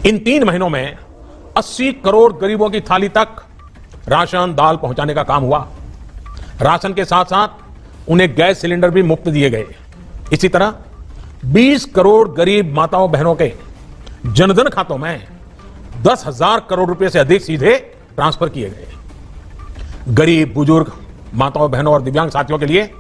इन 3 महीनों में 80 करोड़ गरीबों की थाली तक राशन दाल पहुंचाने का काम हुआ। राशन के साथ साथ उन्हें गैस सिलेंडर भी मुफ्त दिए गए। इसी तरह 20 करोड़ गरीब माताओं बहनों के जनधन खातों में 10,000 करोड़ रुपए से अधिक सीधे ट्रांसफर किए गए। गरीब बुजुर्ग माताओं बहनों और दिव्यांग साथियों के लिए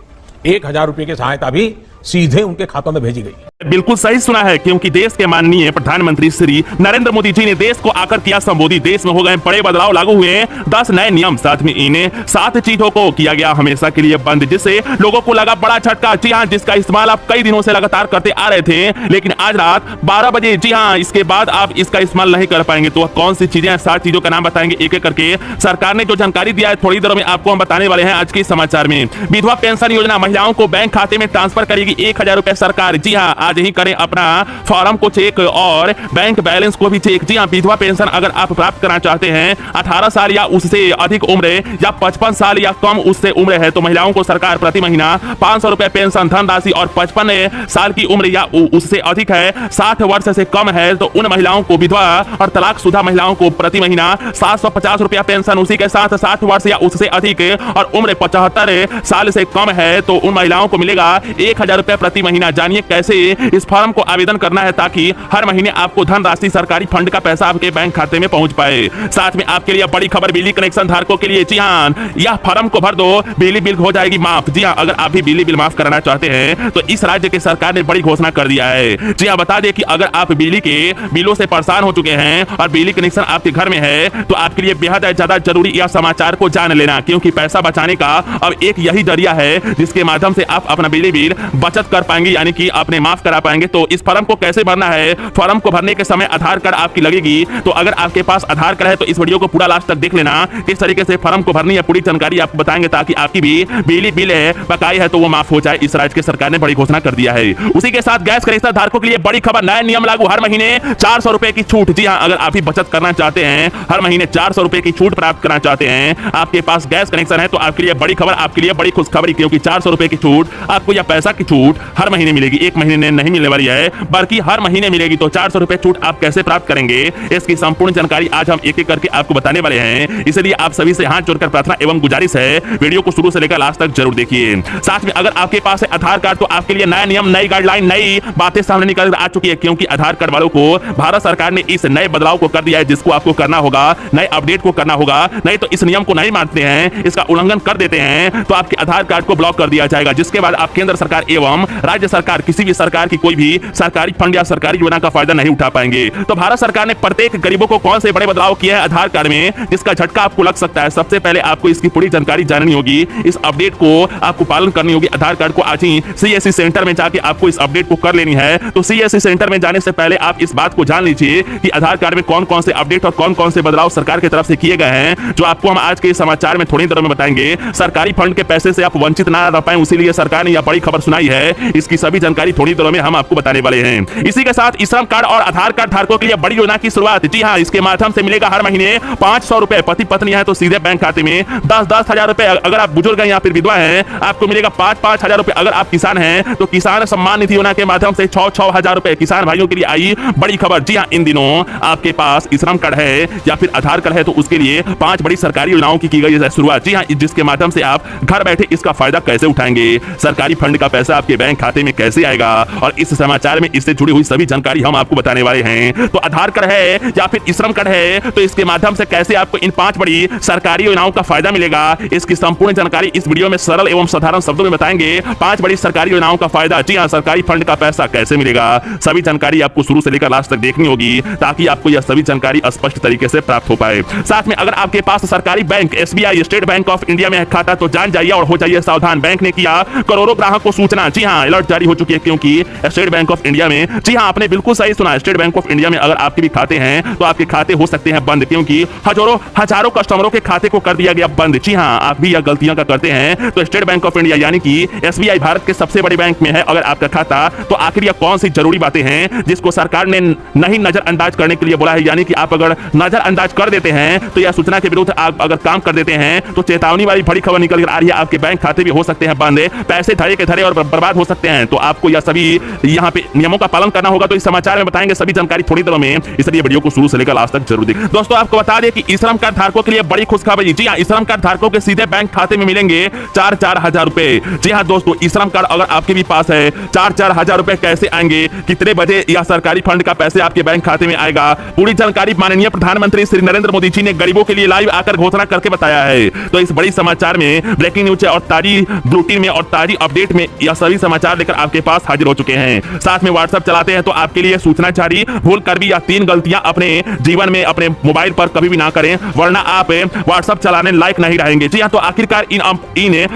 1,000 रुपए की सहायता भी सीधे उनके खातों में भेजी गई। बिल्कुल सही सुना है, क्योंकि देश के माननीय प्रधानमंत्री श्री नरेंद्र मोदी जी ने देश को आकर किया संबोधित। देश में हो गए बड़े बदलाव, लागू हुए 10 नए नियम, साथ में इन 7 चीजों को किया गया हमेशा के लिए बंद, जिससे लोगों को लगा बड़ा झटका। जी हाँ, जिसका इस्तेमाल आप कई दिनों से लगातार करते आ रहे थे, लेकिन आज रात 12 बजे जी हाँ इसके बाद आप इसका इस्तेमाल नहीं कर पाएंगे। तो कौन सी चीजें, 7 चीजों का नाम बताएंगे एक एक करके। सरकार ने जो जानकारी दिया है थोड़ी देर में आपको हम बताने वाले हैं आज के समाचार में। विधवा पेंशन योजना महिलाओं को बैंक खाते में ट्रांसफर करेगी 1,000 रुपए सरकार। जी हाँ, आज ही करें अपना फॉर्म को चेक और बैंक बैलेंस को भी चेक। जी हाँ, विधवा पेंशन अगर आप प्राप्त करना चाहते हैं, 18 साल या उससे अधिक उम्र या 55 साल या कम उससे उम्र है, तो महिलाओं को सरकार प्रति महीना 500 रुपए पेंशन धनराशि, और 55 साल की उम्र या उससे अधिक है, 60 वर्ष से कम है, तो उन महिलाओं को, विधवा और तलाकशुदा महिलाओं को प्रति महीना 750 रुपया पेंशन। उसी के साथ 60 वर्ष या उससे अधिक और उम्र 75 साल से कम है, तो उन महिलाओं को मिलेगा 1,000 रुपए प्रति महीना। जानिए कैसे इस फॉर्म को आवेदन करना है, ताकि हर महीने आपको धनराशि, सरकारी फंड का पैसा आपके बैंक खाते में पहुंच पाए। साथ में आपके लिए बड़ी खबर, बिजली कनेक्शन धारकों के लिए। जी हां, यह फॉर्म को भर दो, बिजली बिल हो जाएगी माफ। जी हां, अगर आप भी बिजली बिल माफ कराना चाहते हैं तो इस राज्य की सरकार ने बड़ी घोषणा कर दिया है। जी हां, बता दें कि अगर आप बिजली के बिलों से परेशान हो चुके हैं और बिजली कनेक्शन आपके घर में है, तो आपके लिए बेहद ज्यादा जरूरी यह समाचार को जान लेना, क्योंकि पैसा बचाने का अब एक यही जरिया है जिसके माध्यम से आप अपना बिजली बिल बचत कर पाएंगे, यानी कि अपने माफ करा पाएंगे। तो इस फॉर्म को कैसे भरना है, फॉर्म को भरने के समय आधार कार्ड आपकी लगेगी। तो अगर आपके पास आधार कार्ड है तो इस वीडियो को पूरा लास्ट तक देख लेना, किस तरीके से फॉर्म को भरनी है, पूरी जानकारी आपको बताएंगे, ताकि आपकी भी बिजली बिल है बकाई है तो वो माफ हो जाए। इस राज्य की सरकार ने बड़ी घोषणा कर दिया है। उसी के साथ गैस कनेक्शन धारकों के लिए बड़ी खबर, नए नियम लागू, हर महीने 400 रुपए की छूट। जी हाँ, अगर आप भी बचत करना चाहते हैं, हर महीने 400 रुपए की छूट प्राप्त करना चाहते हैं, आपके पास गैस कनेक्शन है, तो आपके लिए बड़ी खबर, आपके लिए बड़ी खुशखबरी, क्योंकि 400 रुपए की छूट, आपको यह पैसा की छूट हर महीने मिलेगी। एक महीने नहीं मिलने वाली है, बल्कि हर महीने मिलेगी। तो 400 रुपए छूट आप कैसे प्राप्त करेंगे, इसकी संपूर्ण जानकारी आज हम एक एक करके आपको बताने वाले हैं। इसलिए आप सभी से हाथ जोड़कर प्रार्थना एवं गुजारिश है, वीडियो को शुरू से लेकर लास्ट तक जरूर देखिए। साथ में अगर आपके पास है आधार कार्ड, तो आपके लिए नया नियम, नई गाइडलाइन, नई बातें सामने निकल कर आ चुकी है, क्योंकि आधार कार्ड वालों को भारत सरकार ने इस नए बदलाव को कर दिया है, जिसको आपको करना होगा, नए अपडेट को करना होगा। नहीं तो इस नियम को नहीं मानते हैं, इसका उल्लंघन कर देते हैं, तो आपके आधार कार्ड को ब्लॉक कर दिया जाएगा, जिसके बाद आप केंद्र सरकार एवं राज्य सरकार, किसी भी सरकार की कोई भी सरकारी फंड या सरकारी योजना का फायदा नहीं उठा पाएंगे। तो भारत सरकार ने प्रत्येक गरीबों को कौन से बड़े बदलाव किए हैं आधार कार्ड में, जिसका झटका आपको लग सकता है। सबसे पहले आपको इसकी पूरी जानकारी जाननी होगी, इस अपडेट को आपको पालन करनी होगी। आधार कार्ड को आज ही सीएससी सेंटर में जाके आपको इस अपडेट को कर लेनी है। तो सीएससी सेंटर में जाने से पहले आप इस बात को जान लीजिए कि आधार कार्ड में कौन कौन से अपडेट और कौन कौन से बदलाव सरकार की तरफ से किए गए हैं, जो आपको हम आज के समाचार में थोड़ी देर में बताएंगे। सरकारी फंड के पैसे से आप वंचित ना रह पाए, इसीलिए सरकार ने यह बड़ी खबर सुनाई है। इसकी सभी जानकारी थोड़ी देर में हम आपको बताने वाले हैं। इसी के साथ श्रम कार्ड और आधार कार्ड धारकों के लिए बड़ी योजना की शुरुआत। जी हाँ, इसके माध्यम से मिलेगा हर महीने 500 रुपए। पति पत्नी है तो सीधे बैंक खाते में 10-10 हजार रुपए। अगर आप बुजुर्ग हैं या फिर विधवा हैं, आपको मिलेगा 5-5 हजार रुपए। अगर आप किसान हैं तो किसान सम्मान निधि योजना के माध्यम से 6-6 हजार रुपए। किसान भाइयों के लिए आई बड़ी खबर। जी हाँ, इन दिनों आपके पास श्रम कार्ड है या फिर आधार कार्ड है तो उसके लिए 5 बड़ी सरकारी योजनाओं की गई है शुरुआत। जी हाँ, जिसके माध्यम से आप घर बैठे इसका फायदा कैसे उठाएंगे, सरकारी फंड का पैसा आपके बैंक खाते में कैसे आएगा, और इस समाचार में इससे जुड़ी हुई सभी जानकारी हम आपको बताने वाले हैं। तो आधार कार्ड है या फिर श्रम कार्ड है, तो इसके माध्यम से कैसे आपको इन 5 बड़ी सरकारी योजनाओं का फायदा मिलेगा, इसकी संपूर्ण जानकारी इस वीडियो में सरल एवं साधारण शब्दों में बताएंगे। 5 बड़ी सरकारी योजनाओं का फायदा, जी हां, सरकारी फंड का पैसा कैसे मिलेगा, सभी जानकारी आपको शुरू से लेकर लास्ट तक देखनी होगी, ताकि आपको यह सभी जानकारी स्पष्ट तरीके से प्राप्त हो पाए। साथ में अगर आपके पास सरकारी bank, SBI, state bank of India में खाता, तो जान जाइए और हो जाइए सावधान। बैंक ने किया करोड़ों ग्राहक को सूचना। जी हां, अलर्ट जारी हो चुकी है, क्योंकि स्टेट बैंक ऑफ इंडिया में, जी हां, आपने बिल्कुल सही सुना, स्टेट बैंक ऑफ इंडिया में अगर आपके भी खाते हैं तो आपके खाते हो सकते हैं बंद, क्योंकि हजारों कस्टमरों के खाते को कर दिया गया बंद। जी हां, आप भी यह गलतियां करते हैं तो स्टेट बैंक ऑफ इंडिया यानी कि एसबीआई भारत के सबसे बड़े बैंक में है अगर आपका खाता, तो आखिर यह कौन सी जरूरी बातें हैं जिसको सरकार ने नहीं नजरअंदाज करने के लिए बोला है। यानी कि आप अगर नजरअंदाज कर देते हैं तो यह सूचना के विरुद्ध आप अगर काम कर देते हैं तो चेतावनी वाली बड़ी खबर निकल कर आ रही है, आपके बैंक खाते भी हो सकते हैं बंद। पैसे धरे के धरे और बर्बाद हो सकते हैं। तो आपको यह सभी यहाँ पे नियमों का पालन करना होगा। तो इस समाचार में बताएंगे सभी जानकारी थोड़ी देर में, इसलिए वीडियो को शुरू से लेकर लास्ट तक जरूर देखें। दोस्तों आपको बता दें कि ई श्रम कार्ड धारकों के लिए बड़ी खुशखबरी। जी हाँ, ई श्रम कार्ड धारकों के सीधे बैंक खाते में मिलेंगे 4-4 हजार रुपए। जी हाँ दोस्तों, ई श्रम कार्ड अगर आपके भी पास है, 4-4 हजार रुपए कैसे आएंगे, कितने बजे यह सरकारी फंड का पैसे आपके बैंक खाते में आएगा, पूरी जानकारी माननीय प्रधानमंत्री श्री नरेंद्र मोदी जी ने गरीबों के लिए लाइव आकर घोषणा करके बताया है। तो इस बड़ी समाचार में ब्रेकिंग न्यूज और ताजी बुलेटिन में और ताजी अपडेट में यह सभी समाचार लेकर आपके पास हाजिर हो चुके हैं। साथ में व्हाट्सएप चलाते हैं तो आपके लिए सूचना जारी, भूल कर भी यह 3 गलतियां अपने जीवन में अपने मोबाइल पर कभी भी ना करें, वरना आप व्हाट्सएप चलाने लायक नहीं रहेंगे। जी हाँ, तो आखिरकार इन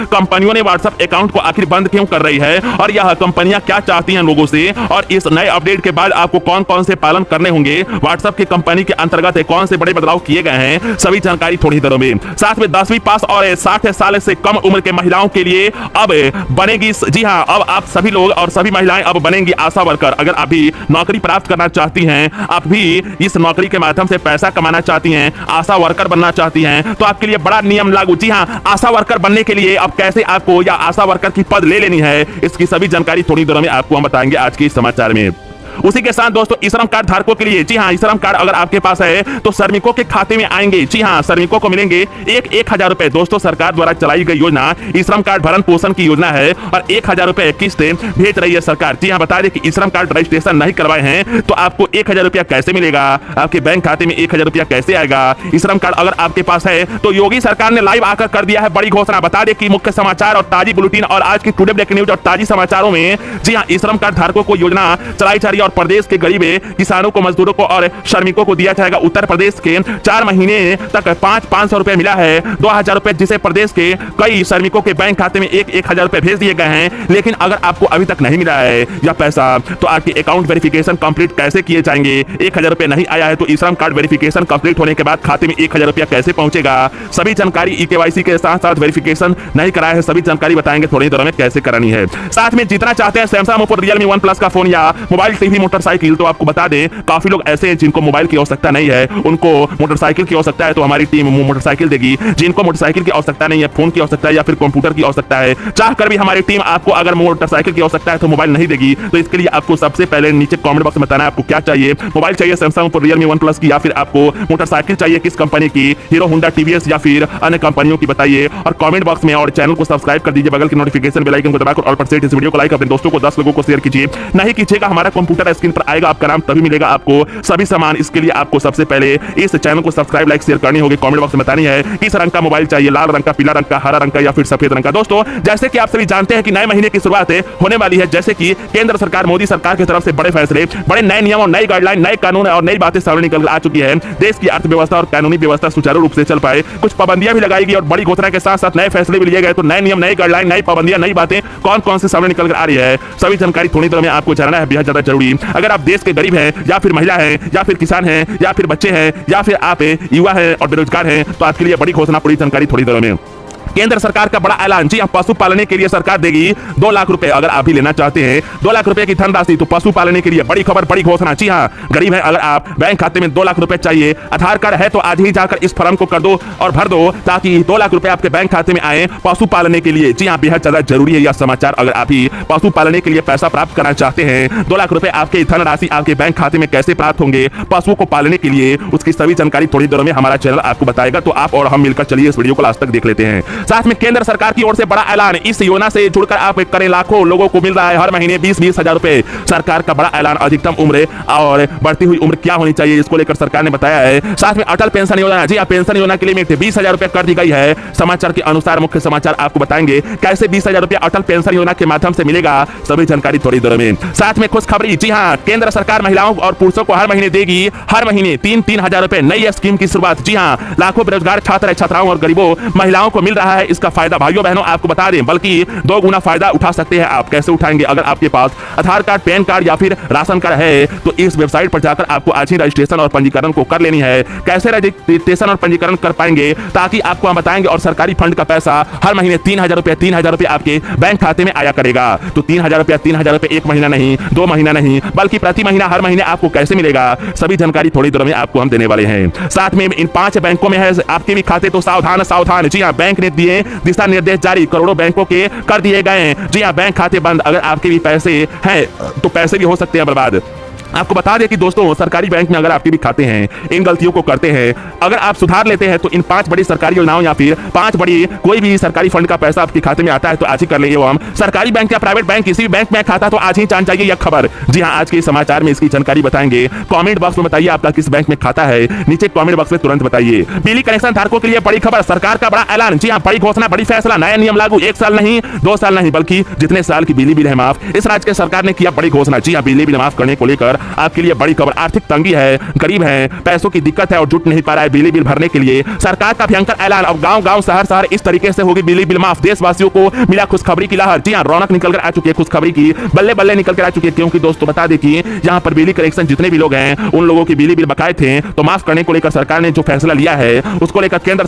कंपनियों ने व्हाट्सएप अकाउंट को आखिर बंद क्यों कर रही है और यह कंपनियां क्या चाहती हैं लोगों से, और इस नए अपडेट के बाद आपको कौन कौन से पालन करने होंगे, व्हाट्सएप की कंपनी के अंतर्गत कौन से बड़े बदलाव किए गए हैं, सभी जानकारी थोड़ी देर में। साथ में 10वीं पास और 60 साल से कम उम्र के महिलाओं के लिए अब बनेगी, जी हाँ, अब आप सभी लोग और सभी महिलाएं अब बनेंगी आशा वर्कर। अगर आप भी नौकरी प्राप्त करना चाहती हैं, आप भी इस नौकरी के माध्यम से पैसा कमाना चाहती हैं, आशा वर्कर बनना चाहती हैं, तो आपके लिए बड़ा नियम लागू। जी हाँ, आशा वर्कर बनने के लिए अब कैसे आपको या आशा वर्कर की पद ले लेनी है, इसकी सभी जानकारी थोड़ी देर में आपको हम बताएंगे आज के इस समाचार में। उसी के साथ दोस्तों ई श्रम कार्ड धारकों के लिए, जी हाँ, ई श्रम कार्ड अगर आपके पास है तो श्रमिकों के खाते में आएंगे। जी हाँ, श्रमिकों को मिलेंगे 1,000 रुपए। दोस्तों सरकार द्वारा चलाई गई योजना ई श्रम कार्ड भरण पोषण की योजना है और 1,000 रुपए किस्त भेज रही है सरकार। जी हाँ, बता दें कि ई श्रम कार्ड रजिस्ट्रेशन नहीं करवाए हैं तो आपको 1,000 रुपया कैसे मिलेगा, आपके बैंक खाते में 1,000 रुपया कैसे आएगा। ई श्रम कार्ड अगर आपके पास है तो योगी सरकार ने लाइव आकर कर दिया है बड़ी घोषणा। बता दें कि मुख्य समाचार और ताजी बुलेटिन और आज की टुडे ब्रेकिंग न्यूज और ताजी समाचारों में, जी हाँ, ई श्रम कार्ड धारकों को योजना चलाई जा रही है और प्रदेश के गरीब किसानों को, मजदूरों को और श्रमिकों को दिया जाएगा। उत्तर प्रदेश के 4 महीने तक 500 रुपए मिला है, 2,000 रुपए जिसे प्रदेश के कई श्रमिकों के बैंक खाते में 1,000 रुपए भेज दिए गए हैं। लेकिन अगर आपको अभी तक नहीं मिला है यह पैसा तो आपकी अकाउंट वेरिफिकेशन कंप्लीट कैसे किए जाएंगे। 1,000 रुपए नहीं आया है तो ई श्रम कार्ड वेरिफिकेशन कंप्लीट होने के बाद खाते में 1,000 रुपया कैसे पहुंचेगा, सभी जानकारी ई-केवाईसी के साथ साथ वेरिफिकेशन नहीं कराया है, सभी जानकारी बताएंगे थोड़ी देर में कैसे करानी है। साथ में जितना चाहते हैं Samsung, Oppo, Realme, one plus का फोन या मोबाइल, टीवी, मोटरसाइकिल, तो आपको बता दें काफी लोग ऐसे हैं जिनको मोबाइल की आवश्यकता नहीं है, उनको मोटरसाइकिल की आवश्यकता है तो हमारी टीम मोटरसाइकिल देगी। जिनको मोटरसाइकिल की आवश्यकता नहीं है, फोन की आवश्यकता है या फिर कंप्यूटर की आवश्यकता है, चाहकर भी हमारी टीम आपको अगर मोटरसाइकिल की आवश्यकता है तो मोबाइल नहीं देगी। तो इसके लिए आपको सबसे पहले नीचे कमेंट बॉक्स में बताना है आपको क्या चाहिए। मोबाइल चाहिए सैमसंग, रियलमी, वन प्लस की, या फिर आपको मोटरसाइकिल चाहिए किस कंपनी की, हीरो, होंडा, टीवीएस या फिर अन्य कंपनियों की, बताइए और कमेंट बॉक्स में। और चैनल को सब्सक्राइब कर दीजिए, बगल की नोटिफिकेशन बेल आइकन को दबाकर ऑल पर सेट इस वीडियो को लाइक, अपने दोस्तों को 10 लोगों को शेयर कीजिए। नहीं कीजिएगा, हमारा कंप्यूटर स्क्रीन पर आएगा, आपका नाम तभी मिलेगा आपको सभी सामान। इसके लिए आपको सबसे पहले इस चैनल को सब्सक्राइब, लाइक, शेयर करनी होगी। कमेंट बॉक्स में बतानी है किस रंग का मोबाइल चाहिए, लाल रंग का, पीला रंग का, हरा रंग का या फिर सफेद रंग का। दोस्तों जैसे कि आप सभी जानते हैं कि नए महीने की शुरुआत होने वाली है, जैसे कि केंद्र सरकार, मोदी सरकार की तरफ से बड़े फैसले, बड़े नए नियम और नई गाइडलाइन, नए कानून और नई बातें सामने निकल आ चुकी है। देश की अर्थव्यवस्था और कानूनी व्यवस्था सुचारू रूप से चल पाए, कुछ पाबंदियां भी लगाई गई और बड़ी घोषणा के साथ साथ नए फैसले भी लिए गए। तो नए नियम, नई गाइडलाइन, नई पाबंदियां, नई बातें कौन कौन से सामने निकल कर आ रही है, सभी जानकारी थोड़ी देर में आपको जानना है, बेहद ज्यादा जरूरी। अगर आप देश के गरीब हैं या फिर महिला है या फिर किसान हैं या फिर बच्चे हैं या फिर आप युवा हैं और बेरोजगार हैं तो आपके लिए बड़ी घोषणा, पूरी जानकारी थोड़ी देर में। केंद्र सरकार का बड़ा ऐलान, जी पशु पालने के लिए सरकार देगी 2 लाख रुपए। अगर आप भी लेना चाहते हैं 2 लाख रुपए की धनराशि तो पशु पालने के लिए बड़ी खबर, बड़ी घोषणा। जी हाँ, गरीब है, अगर आप बैंक खाते में 2 लाख रुपए चाहिए, आधार कार्ड है तो आज ही जाकर इस फॉर्म को कर दो और भर दो ताकि 2 लाख रुपए आपके बैंक खाते में आए पशु पालने के लिए। जी हाँ, बेहद ज्यादा जरूरी है यह समाचार। अगर आप ही पशु पालने के लिए पैसा प्राप्त करना चाहते हैं, 2 लाख रुपए आपके धनराशि आपके बैंक खाते में कैसे प्राप्त होंगे पशुओं को पालने के लिए, उसकी सभी जानकारी थोड़ी देर में हमारा चैनल आपको बताएगा। तो आप और हम मिलकर चलिए इस वीडियो को लास्ट तक देख लेते हैं। साथ में केंद्र सरकार की ओर से बड़ा ऐलान, इस योजना से जुड़कर आप करें, लाखों लोगों को मिल रहा है हर महीने 20-20 हजार रुपए। सरकार का बड़ा ऐलान, अधिकतम उम्र और बढ़ती हुई उम्र क्या होनी चाहिए इसको लेकर सरकार ने बताया है। साथ में अटल पेंशन योजना, जी पेंशन योजना के लिए 20,000 रुपए कर दी गई है। समाचार के अनुसार मुख्य समाचार आपको बताएंगे कैसे 20,000 रुपए अटल पेंशन योजना के माध्यम से मिलेगा, सभी जानकारी थोड़ी देर में। साथ में खुशखबरी, जी हाँ, केंद्र सरकार महिलाओं और पुरुषों को हर महीने देगी, हर महीने 3-3 हजार रुपए, नई स्कीम की शुरुआत। जी हाँ, लाखों बेरोजगार छात्र छात्राओं और गरीबों महिलाओं को मिल रहा है इसका फायदा। भाइयों बहनों आपको बता दें, बल्कि 2 गुना फायदा उठा सकते हैं आप। कैसे उठाएंगे? अगर आपके पास आधार कार्ड, पैन कार्ड या फिर राशन कार्ड है तो इस वेबसाइट पर जाकर आपको आज ही रजिस्ट्रेशन और पंजीकरण को कर लेनी है। कैसे रजिस्ट्रेशन और पंजीकरण कर पाएंगे ताकि आपको हम बताएंगे और सरकारी फंड का पैसा हर महीने 3,000 रुपए आपके बैंक खाते में आया करेगा। तो 3,000 रुपए एक महीना नहीं, 2 महीना नहीं, बल्कि प्रति महीना हर महीने आपको कैसे मिलेगा, सभी जानकारी थोड़ी देर में आपको हम देने वाले हैं। साथ में इन 5 बैंकों में है आपके भी खाते, तो सावधान सावधान। जी हाँ, बैंक ने लिए दिशा निर्देश जारी, करोड़ों बैंकों के कर दिए गए। जी हाँ, बैंक खाते बंद। अगर आपके भी पैसे हैं तो पैसे भी हो सकते हैं बर्बाद। आपको बता दें कि दोस्तों, सरकारी बैंक में अगर आपके भी खाते हैं, इन गलतियों को करते हैं, अगर आप सुधार लेते हैं तो इन 5 बड़ी सरकारी योजनाओं या फिर 5 बड़ी कोई भी सरकारी फंड का पैसा आपके खाते में आता है तो आज ही कर लेंगे। वो हम सरकारी बैंक या प्राइवेट बैंक, किसी भी बैंक में खाता तो आज ही जान जाइए यह खबर। जी हाँ, आज के समाचार में इसकी जानकारी बताएंगे। कमेंट बॉक्स में बताइए आपका किस बैंक में खाता है, नीचे कमेंट बॉक्स में तुरंत बताइए। बिजली कनेक्शन धारकों के लिए बड़ी खबर, सरकार का बड़ा ऐलान। जी हाँ, बड़ी घोषणा, बड़ी फैसला, नया नियम लागू। 1 साल नहीं, 2 साल नहीं, बल्कि जितने साल की बिजली बिल है माफ, इस राज्य के सरकार ने किया बड़ी घोषणा। जी हाँ, बिजली बिल माफ करने को लेकर आपके लिए बड़ी खबर। आर्थिक तंगी है, गरीब है, पैसों की दिक्कत है और जुट नहीं पा रहा है बिजली बिल भरने के लिए, सरकार का भयंकर ऐलान। अब गांव-गांव, शहर-शहर इस तरीके से होगी बिजली बिल माफ। देशवासियों को मिला खुशखबरी की लहर। जी हां, रौनक निकल कर आ चुकी है, खुशखबरी की बल्ले-बल्ले निकल कर आ चुकी है। क्योंकि दोस्तों बता दें कि यहां पर बिजली कनेक्शन जितने भी लोग हैं, उन लोगों की बिजली बिल बकाये थे तो माफ करने को लेकर सरकार ने जो फैसला लिया है उसको लेकर केंद्र